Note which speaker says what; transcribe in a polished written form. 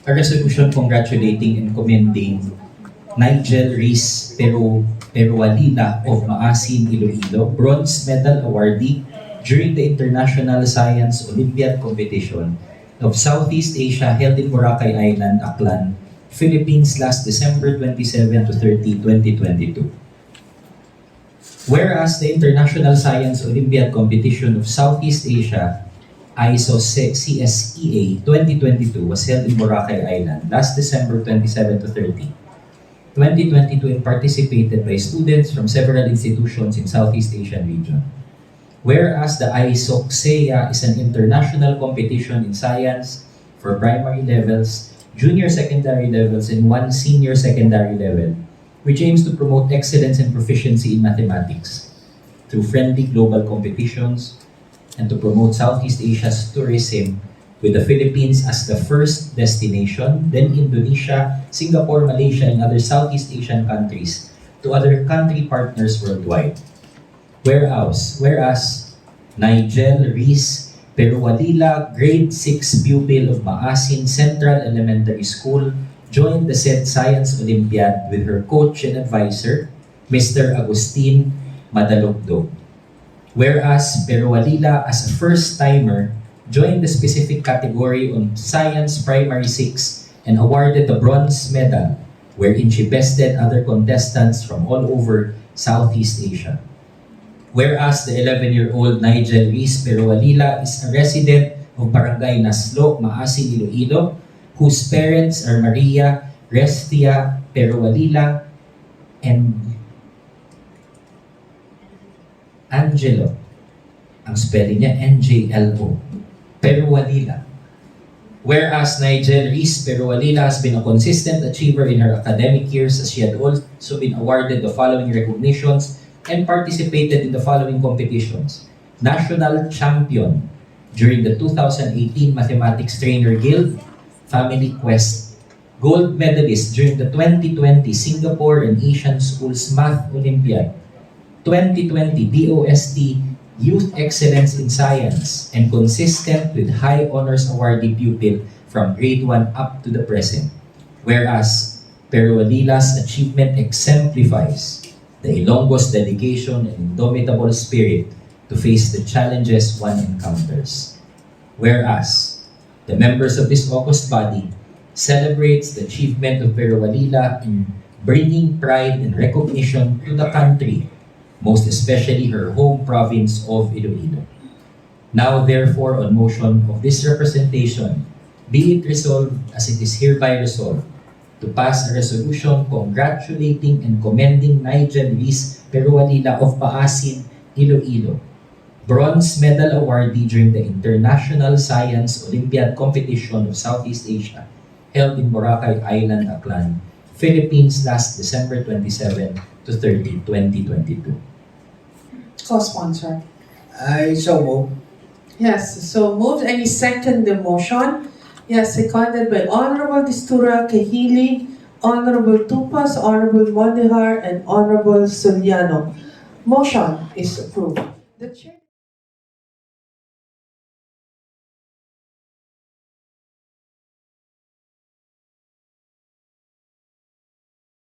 Speaker 1: a resolution congratulating and commending Nijel Riz Perualila of Maasin, Iloilo, bronze medal awardee during the International Science Olympiad competition of Southeast Asia held in Boracay Island, Aklan, Philippines last December 27 to 30, 2022. Whereas the International Science Olympiad competition of Southeast Asia ISOCSEA 2022 was held in Boracay Island last December 27 to 30, 2022 and participated by students from several institutions in Southeast Asian region. Whereas the ISOCSEA is an international competition in science for primary levels, junior secondary levels, and one senior secondary level, which aims to promote excellence and proficiency in mathematics through friendly global competitions and to promote Southeast Asia's tourism with the Philippines as the first destination, then Indonesia, Singapore, Malaysia, and other Southeast Asian countries to other country partners worldwide. Whereas Nijel Riz Perualila, grade 6 pupil of Maasin Central Elementary School, joined the said Science Olympiad with her coach and advisor, Mr. Agustin Madalogdo. Whereas Perualila, as a first-timer, joined the specific category on Science Primary 6 and awarded the bronze medal, wherein she bested other contestants from all over Southeast Asia. Whereas the 11-year-old Nijel Riz Perualila is a resident of Barangay Naslo, Maasin, Iloilo, whose parents are Maria Restia Perualila and Angelo. Ang spelling niya, N-J-L-O. Perualila. Whereas Nijel Riz Perualila has been a consistent achiever in her academic years as she had also been awarded the following recognitions and participated in the following competitions. National Champion during the 2018 Mathematics Trainer Guild Family Quest. Gold Medalist during the 2020 Singapore and Asian Schools Math Olympiad. 2020 DOST Youth Excellence in Science and consistent with high honors awardee pupil from grade 1 up to the present. Whereas Perualila's achievement exemplifies the Ilonggo's dedication and indomitable spirit to face the challenges one encounters. Whereas the members of this august body celebrates the achievement of Perualila in bringing pride and recognition to the country, most especially her home province of Iloilo. Now therefore, on motion of this representation, be it resolved as it is hereby resolved, to pass a resolution congratulating and commending Nijel Riz Perualila of Maasin, Iloilo, bronze medal awardee during the International Science Olympiad competition of Southeast Asia held in Boracay Island, Aklan, Philippines last December 27 to 30, 2022.
Speaker 2: Co-sponsor.
Speaker 3: I so move.
Speaker 2: Yes, so moved. Any second the motion? Yes, seconded by Honorable Distura Kehili, Honorable Tupas, Honorable Mondihar, and Honorable Soliano. Motion is approved. The chair